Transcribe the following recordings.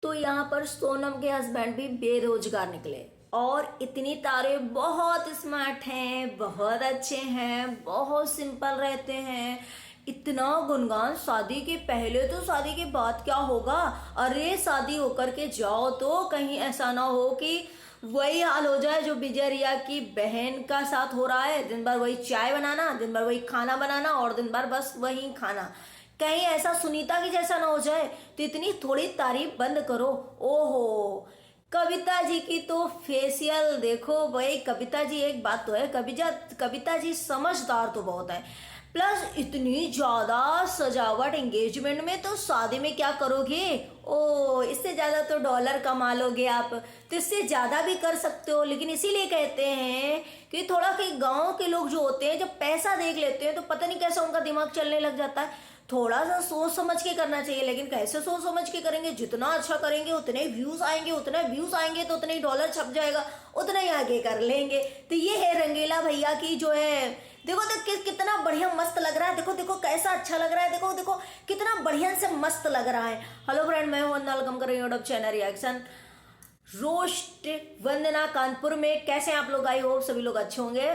तो यहाँ पर सोनम के हस्बैंड भी बेरोजगार निकले और इतनी तारीफ, बहुत स्मार्ट हैं, बहुत अच्छे हैं, बहुत सिंपल रहते हैं, इतना गुणगान। शादी के पहले तो शादी के बाद क्या होगा, अरे शादी होकर के जाओ तो कहीं ऐसा ना हो कि वही हाल हो जाए जो विजय रिया की बहन का साथ हो रहा है। दिन भर वही चाय बनाना, दिन भर वही खाना बनाना और दिन भर बस वही खाना। कहीं ऐसा सुनीता की जैसा ना हो जाए। तो इतनी थोड़ी तारीफ बंद करो। ओहो, कविता जी की तो फेशियल देखो भाई। कविता जी, एक बात तो है, कविता जी समझदार तो बहुत है, प्लस इतनी ज्यादा सजावट एंगेजमेंट में, तो शादी में क्या करोगे? ओ, इससे ज्यादा तो डॉलर कमा लोगे आप, तो इससे ज्यादा भी कर सकते हो। लेकिन इसीलिए कहते हैं कि थोड़ा कि गांव के लोग जो होते हैं जब पैसा देख लेते हैं तो पता नहीं कैसा उनका दिमाग चलने लग जाता है। थोड़ा सा सोच समझ के करना चाहिए। लेकिन कैसे सोच समझ के करेंगे? जितना अच्छा करेंगे उतने व्यूज आएंगे, उतने व्यूज आएंगे तो उतने ही डॉलर छप जाएगा, उतना ही आगे कर लेंगे। तो ये है रंगीला भैया की जो है, देखो देखो कितना बढ़िया मस्त लग रहा है, देखो देखो कैसा अच्छा लग रहा है, देखो देखो कितना बढ़िया से मस्त लग रहा है। हेलो फ्रेंड, मैं हूं वेलकम कर रही हूं यूट्यूब चैनल रिएक्शन रोस्ट वंदना कानपुर में। कैसे आप लोग? आई होप सभी लोग अच्छे होंगे।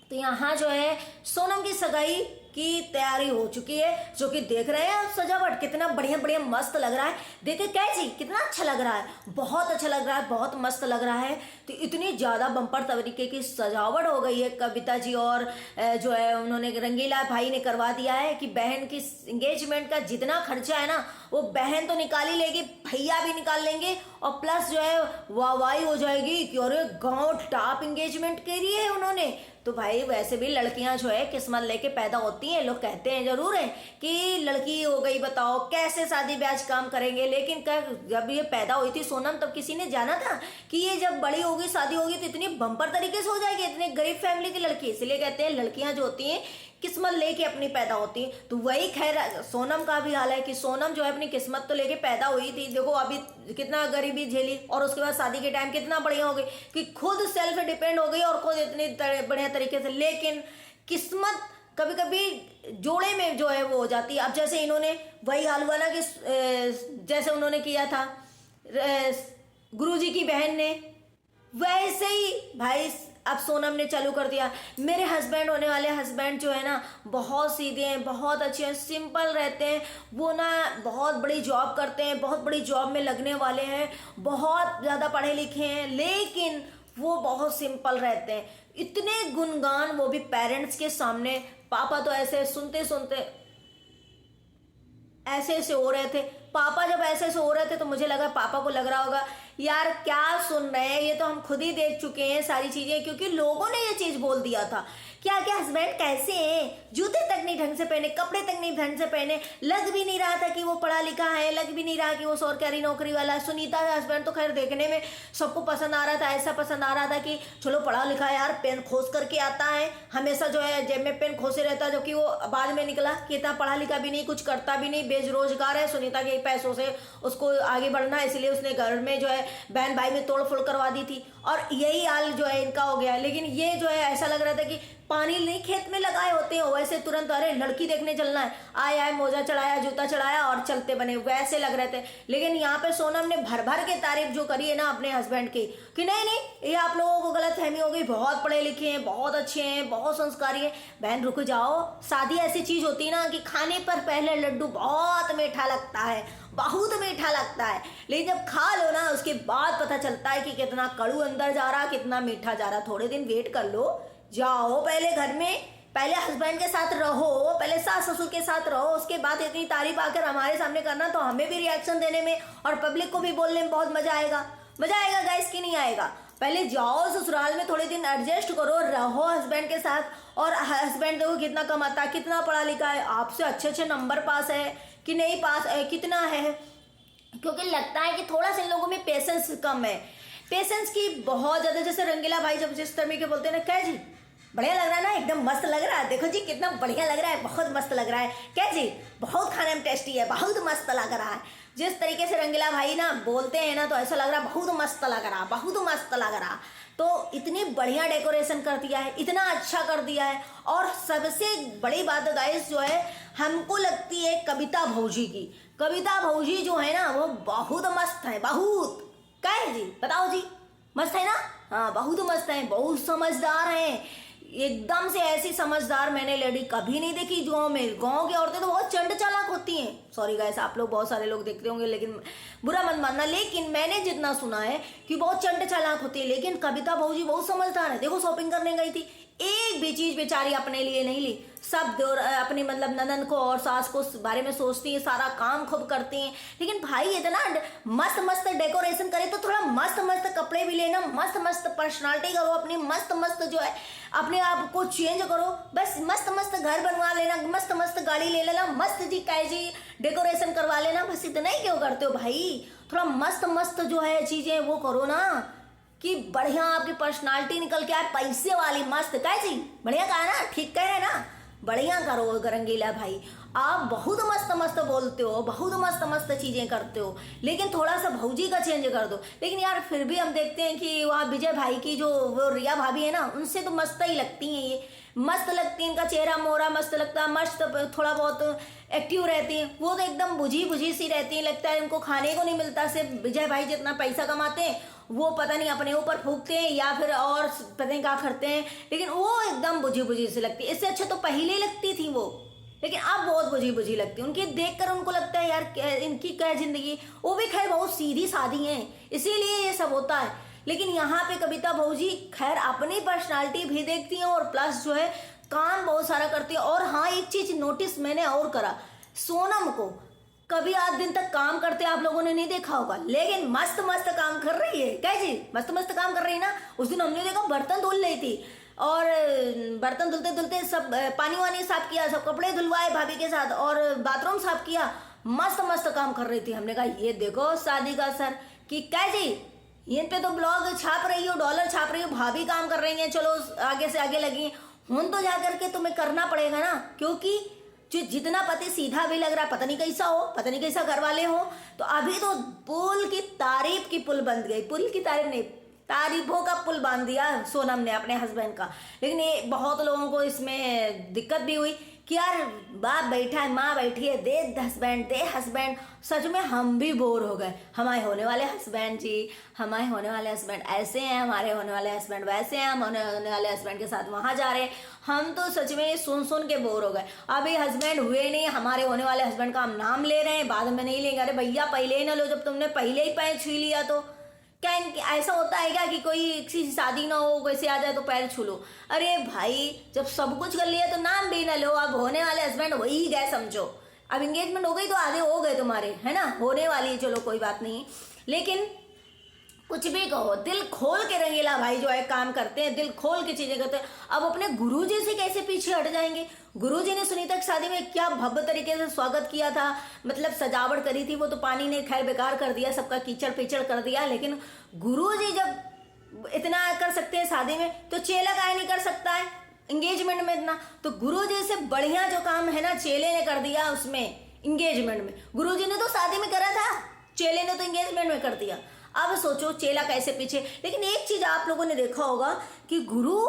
तो यहाँ जो है सोनम की सगाई की तैयारी हो चुकी है, जो कि देख रहे हैं आप सजावट कितना बढ़िया बढ़िया मस्त लग रहा है। देखे कैसी, कितना अच्छा लग रहा है, बहुत अच्छा लग रहा है, बहुत मस्त लग रहा है। तो इतनी ज्यादा बम्पर तरीके की सजावट हो गई है कविता जी और जो है उन्होंने रंगीला भाई ने करवा दिया है कि बहन की एंगेजमेंट का जितना खर्चा है ना वो बहन तो निकाल ही लेगी, भैया भी निकाल लेंगे और प्लस जो है वाहवाही हो जाएगी कि अरे गांव टॉप एंगेजमेंट के लिए है उन्होंने। तो भाई वैसे भी लड़कियां जो है किस्मत लेके पैदा होती हैं, लोग कहते हैं जरूर है कि लड़की हो गई बताओ कैसे शादी ब्याज काम करेंगे। लेकिन जब ये पैदा हुई थी सोनम तब किसी ने जाना था कि ये जब बड़ी होगी शादी होगी तो इतनी बम्पर तरीके से हो जाएगी, इतनी गरीब फैमिली की लड़की। इसलिए कहते हैं लड़कियां जो होती हैं किस्मत लेके अपनी पैदा होती है। तो वही खैर सोनम का भी हाल है कि सोनम जो है अपनी किस्मत तो लेके पैदा हुई थी, देखो अभी कितना गरीबी झेली और उसके बाद शादी के टाइम कितना बढ़िया हो गई कि खुद सेल्फ डिपेंड हो गई और खुद इतनी बढ़िया तरीके से। लेकिन किस्मत कभी कभी जोड़े में जो है वो हो जाती है। अब जैसे इन्होंने वही हाल हुआ ना कि जैसे उन्होंने किया था गुरुजी की बहन ने, वैसे ही भाई अब सोनम ने चालू कर दिया। मेरे हस्बैंड होने वाले हस्बैंड जो है ना बहुत सीधे हैं, बहुत अच्छे हैं, सिंपल रहते हैं। वो ना बहुत बड़ी जॉब करते हैं, बहुत बड़ी जॉब में लगने वाले हैं, बहुत ज़्यादा पढ़े लिखे हैं, लेकिन वो बहुत सिंपल रहते हैं। इतने गुणगान, वो भी पेरेंट्स के सामने। पापा तो ऐसे सुनते सुनते ऐसे ऐसे हो रहे थे। पापा जब ऐसे ऐसे हो रहे थे तो मुझे लगा पापा को लग रहा होगा यार क्या सुन रहे हैं, ये तो हम खुद ही देख चुके हैं सारी चीजें, क्योंकि लोगों ने ये चीज बोल दिया था। क्या क्या हस्बैंड कैसे हैं, जूते तक नहीं ढंग से पहने, कपड़े तक नहीं ढंग से पहने, लग भी नहीं रहा था कि वो पढ़ा लिखा है, लग भी नहीं रहा कि वो सरकारी नौकरी वाला है। सुनीता का हस्बैंड तो खैर देखने में सबको पसंद आ रहा था, ऐसा पसंद आ रहा था कि चलो पढ़ा लिखा है यार, पेन खोस करके आता है, हमेशा जो है जेब में पेन खोसे रहता है। जबकि वो बाद में निकला कि इतना पढ़ा लिखा भी नहीं, कुछ करता भी नहीं, बेरोजगार है। सुनीता के पैसों से उसको आगे बढ़ना, इसलिए उसने घर में जो है बहन भाई में तोड़ फोड़ करवा दी थी और यही हाल जो है इनका हो गया। लेकिन ये जो है ऐसा लग रहा था कि पानी नहीं खेत में लगाए होते हो वैसे तुरंत अरे लड़की देखने चलना है, आए आए मोजा चढ़ाया, जूता चढ़ाया और चलते बने, वैसे लग रहे थे। लेकिन यहाँ पे सोनम ने भर भर के तारीफ जो करी है ना अपने हस्बैंड की कि नहीं नहीं ये आप लोगों को गलत फहमी हो गई, बहुत पढ़े लिखे हैं, बहुत अच्छे हैं, बहुत संस्कारी हैं। बहन रुक जाओ, शादी ऐसी चीज होती है ना कि खाने पर पहले लड्डू बहुत मीठा लगता है, बहुत मीठा लगता है, लेकिन जब खा लो ना उसके बाद पता चलता है कि कितना कड़ू अंदर जा रहा, कितना मीठा जा रहा। थोड़े दिन वेट कर लो, जाओ पहले घर में, पहले हस्बैंड के साथ रहो, पहले सास ससुर के साथ रहो, उसके बाद इतनी तारीफ आकर हमारे सामने करना तो हमें भी रिएक्शन देने में और पब्लिक को भी बोलने में बहुत मजा आएगा। मजा आएगा गाइस कि नहीं आएगा? पहले जाओ ससुराल में, थोड़े दिन एडजस्ट करो, रहो हस्बैंड के साथ। और हस्बैंड देखो कितना कमाता है, कितना पढ़ा लिखा है, आपसे अच्छे अच्छे नंबर पास है कि नहीं पास है, कितना है। क्योंकि लगता है कि थोड़ा सा इन लोगों में पेशेंस कम है, पेशेंस की बहुत ज्यादा। जैसे रंगीला भाई जब जिस तरह के बोलते हैं ना, क्या जी बढ़िया लग रहा है ना, एकदम मस्त लग रहा है, देखो जी कितना बढ़िया लग रहा है, बहुत मस्त लग रहा है, क्या जी बहुत खाने में टेस्टी है, बहुत मस्त लग रहा है। जिस तरीके से रंगीला भाई ना बोलते हैं ना तो ऐसा लग रहा है बहुत मस्त लग रहा, बहुत मस्त लग रहा। तो इतनी बढ़िया डेकोरेशन कर दिया है, इतना अच्छा कर दिया है। और सबसे बड़ी बात गाइस जो है हमको लगती है कविता भौजी की। कविता भौजी जो है ना वो बहुत मस्त है बहुत। क्या है जी, बताओ जी, मस्त है ना? हाँ बहुत मस्त है, बहुत समझदार हैं एकदम से। ऐसी समझदार मैंने लेडी कभी नहीं देखी गाँव में। गाँव की औरतें तो बहुत चंड चालाक होती हैं। सॉरी गाइस, आप लोग बहुत सारे लोग देखते होंगे लेकिन बुरा मत मानना, लेकिन मैंने जितना सुना है कि बहुत चंड चालाक होती है। लेकिन कविता बहू जी बहुत समझदार है। देखो शॉपिंग करने गई थी, एक भी चीज बेचारी अपने लिए नहीं ली। सब अपनी मतलब ननद को और सास को बारे में सोचती है, सारा काम खूब करती हैं। लेकिन भाई इतना मस्त मस्त डेकोरेशन करे तो थोड़ा मस्त मस्त कपड़े भी लेना, मस्त मस्त पर्सनालिटी करो अपनी, मस्त मस्त जो है अपने आप को चेंज करो। बस मस्त मस्त घर बनवा लेना, मस्त मस्त गाड़ी ले लेना, मस्त जी काय जी डेकोरेशन करवा लेना। बस इतना ही क्यों करते हो भाई? थोड़ा मस्त मस्त जो है चीजें वो करो ना, कि बढ़िया आपकी पर्सनालिटी निकल के आए, पैसे वाली मस्त। क्या जी, बढ़िया कहा ना? ठीक कह रहे ना? बढ़िया करो रंगीला भाई। आप बहुत मस्त मस्त बोलते हो, बहुत मस्त मस्त चीजें करते हो, लेकिन थोड़ा सा भौजी का चेंज कर दो। लेकिन यार फिर भी हम देखते हैं कि वहाँ विजय भाई की जो वो रिया भाभी है ना, उनसे तो मस्त ही लगती हैं ये, मस्त लगती है। इनका चेहरा मोहरा मस्त लगता है, मस्त थोड़ा बहुत एक्टिव रहती हैं। वो तो एकदम बुझी बुझी सी रहती है, लगता है इनको खाने को नहीं मिलता। सिर्फ विजय भाई जितना पैसा कमाते हैं वो पता नहीं अपने ऊपर फूकते हैं या फिर और पता नहीं क्या करते हैं, लेकिन वो एकदम बुझी बुझी सी लगती है। इससे अच्छा तो पहले लगती थी वो, लेकिन अब बहुत बुझी बुझी लगती है। उनकी देखकर उनको लगता है यार इनकी क्या जिंदगी। वो भी खैर बहुत सीधी सादी हैं, इसीलिए ये सब होता है। लेकिन यहाँ पे कविता बहू जी खैर अपनी पर्सनालिटी भी देखती हैं और प्लस जो है काम बहुत सारा करती है। और हाँ एक चीज नोटिस मैंने और करा, सोनम को कभी आज दिन तक काम करते आप लोगों ने नहीं देखा होगा, लेकिन मस्त मस्त काम कर रही है। क्या जी, मस्त मस्त काम कर रही है ना? उस दिन हमने देखा बर्तन धुल रही थी और बर्तन धुलते धुलते सब पानी वानी साफ किया, सब कपड़े धुलवाए भाभी के साथ और बाथरूम साफ किया, मस्त मस्त काम कर रही थी। हमने कहा ये देखो शादी का असर कि क्या जी, इन पे तो ब्लॉग छाप रही हो, डॉलर छाप रही हो, भाभी काम कर रही हैं, चलो आगे से आगे लगी। हुन तो जाकर के तुम्हें करना पड़ेगा ना, क्योंकि जो जितना पति सीधा भी लग रहा है, पता नहीं कैसा हो, पता नहीं कैसा घर वाले हो। तो अभी तो पुल की तारीफ की पुल बन गई, पुल की तारीफ नहीं, तारीफों का पुल बांध दिया सोनम ने अपने हस्बैंड का। लेकिन ये बहुत लोगों को इसमें दिक्कत भी हुई कि यार बाप बैठा है, माँ बैठी है, दे हस्बैंड दे हस्बैंड। सच में हम भी बोर हो गए। हमारे होने वाले हस्बैंड जी, हमारे होने वाले हस्बैंड ऐसे हैं, हमारे होने वाले हस्बैंड वैसे हैं, हम होने वाले हस्बैंड के साथ वहाँ जा रहे हैं। हम तो सच में सुन सुन के बोर हो गए। अभी हस्बैंड हुए नहीं, हमारे होने वाले हस्बैंड का हम नाम ले रहे हैं, बाद में नहीं लेंगे। अरे भैया पहले ही ना लो, जब तुमने पहले ही पैर छू लिया तो। क्या ऐसा होता है क्या कि कोई किसी की शादी ना हो, कैसे आ जाए तो पैर छू लो? अरे भाई जब सब कुछ कर लिया तो नाम भी ना लो। अब होने वाले हस्बैंड हो ही गए समझो। अब एंगेजमेंट हो गई तो आधे हो गए तुम्हारे, है ना? होने वाली है, चलो कोई बात नहीं। लेकिन कुछ भी कहो, दिल खोल के रंगीला भाई जो है काम करते हैं, दिल खोल के चीजें करते हैं। अब अपने गुरुजी से कैसे पीछे हट जाएंगे? गुरुजी ने सुनीता की शादी में क्या भव्य तरीके से स्वागत किया था, मतलब सजावट करी थी। वो तो पानी ने खैर बेकार कर दिया, सबका कीचड़ पीचड़ कर दिया। लेकिन गुरुजी जब इतना कर सकते हैं शादी में, तो चेला काहे नहीं कर सकता है एंगेजमेंट में इतना? तो गुरुजी से बढ़िया जो काम है ना चेले ने कर दिया उसमें एंगेजमेंट में। गुरुजी ने तो शादी में करा था, चेले ने तो एंगेजमेंट में कर दिया। अब सोचो चेला कैसे पीछे। लेकिन एक चीज आप लोगों ने देखा होगा कि गुरु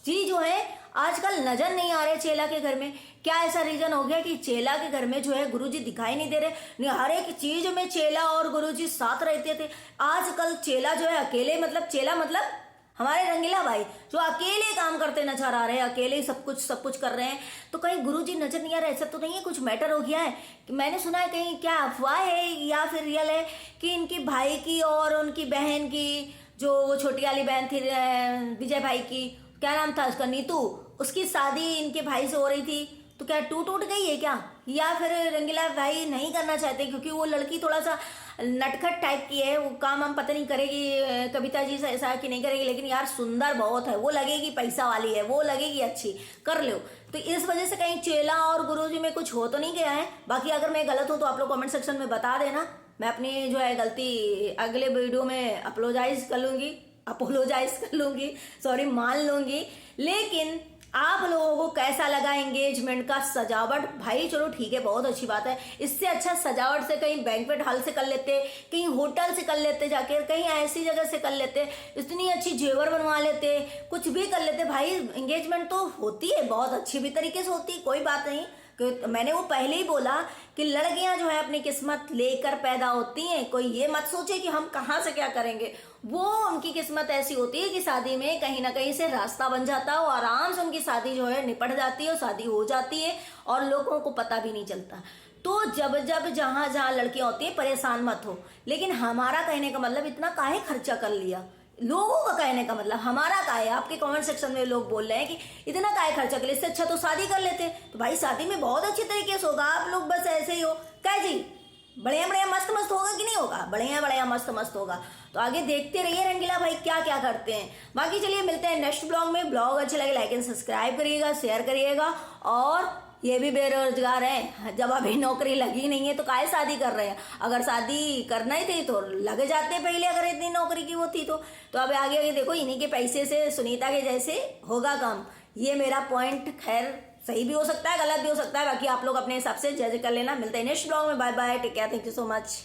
जी जो है आजकल नजर नहीं आ रहे चेला के घर में। क्या ऐसा रीजन हो गया कि चेला के घर में जो है गुरुजी दिखाई नहीं दे रहे? नहीं, हर एक चीज में चेला और गुरुजी साथ रहते थे। आजकल चेला जो है अकेले, मतलब चेला मतलब हमारे रंगीला भाई जो अकेले काम करते नजर आ रहे हैं, अकेले सब कुछ कर रहे हैं। तो कहीं गुरुजी नजर नहीं आ रहा? ऐसा तो नहीं है कुछ मैटर हो गया है? मैंने सुना है कहीं क्या अफवाह है या फिर रियल है कि इनकी भाई की और उनकी बहन की, जो छोटी वाली बहन थी विजय भाई की, क्या नाम था उसका, नीतू, उसकी शादी इनके भाई से हो रही थी। तो क्या टूट गई है क्या? या फिर रंगीला भाई नहीं करना चाहते क्योंकि वो लड़की थोड़ा सा नटखट टाइप की है, वो काम हम पता नहीं करेगी कविता जी से ऐसा कि नहीं करेगी। लेकिन यार सुंदर बहुत है, वो लगेगी पैसा वाली है, वो लगेगी अच्छी, कर लो। तो इस वजह से कहीं चेला और गुरुजी में कुछ हो तो नहीं गया है? बाकी अगर मैं गलत हूँ तो आप लोग कमेंट सेक्शन में बता देना, मैं अपनी जो है गलती अगले वीडियो में अपोलोजाइज कर लूंगी, सॉरी मान लूंगी। लेकिन आप लोगों को कैसा लगा एंगेजमेंट का सजावट? भाई चलो ठीक है, बहुत अच्छी बात है। इससे अच्छा सजावट से कहीं बैंक्वेट हॉल से कर लेते, कहीं होटल से कर लेते, जाके कहीं ऐसी जगह से कर लेते, इतनी अच्छी जेवर बनवा लेते, कुछ भी कर लेते। भाई एंगेजमेंट तो होती है बहुत अच्छी भी तरीके से होती है, कोई बात नहीं, मैंने वो पहले ही बोला कि लड़कियां जो है अपनी किस्मत लेकर पैदा होती हैं। कोई ये मत सोचे कि हम कहाँ से क्या करेंगे, वो उनकी किस्मत ऐसी होती है कि शादी में कहीं ना कहीं से रास्ता बन जाता हो, आराम से उनकी शादी जो है निपट जाती है, शादी हो जाती है और लोगों को पता भी नहीं चलता। तो जब जब जहां जहां लड़कियां होती हैं परेशान मत हो। लेकिन हमारा कहने का मतलब इतना काहे खर्चा कर लिया, लोगों का कहने का मतलब हमारा का है। आपके कमेंट सेक्शन में लोग बोल रहे हैं कि इतना काहे खर्चा कर, इससे अच्छा तो शादी कर लेते। तो भाई शादी में बहुत अच्छे तरीके से होगा, आप लोग बस ऐसे ही हो क्या जी, बढ़िया बढ़िया मस्त मस्त होगा कि नहीं होगा, बढ़िया बढ़िया मस्त मस्त होगा। तो आगे देखते रहिए रंगीला भाई क्या क्या करते हैं। बाकी चलिए मिलते हैं नेक्स्ट ब्लॉग में। ब्लॉग अच्छे लगे लाइक एंड सब्सक्राइब करिएगा, शेयर करिएगा। और ये भी बेरोजगार हैं, जब अभी नौकरी लगी नहीं है तो काहे शादी कर रहे हैं। अगर शादी करना ही थी तो लगे जाते पहले, अगर इतनी नौकरी की वो थी तो अब आगे आगे देखो इन्हीं के पैसे से सुनीता के जैसे होगा काम। ये मेरा पॉइंट खैर सही भी हो सकता है, गलत भी हो सकता है, बाकी आप लोग अपने हिसाब से जज कर लेना। मिलते हैं नेक्स्ट ब्लॉग में, bye bye, take care, thank you so much.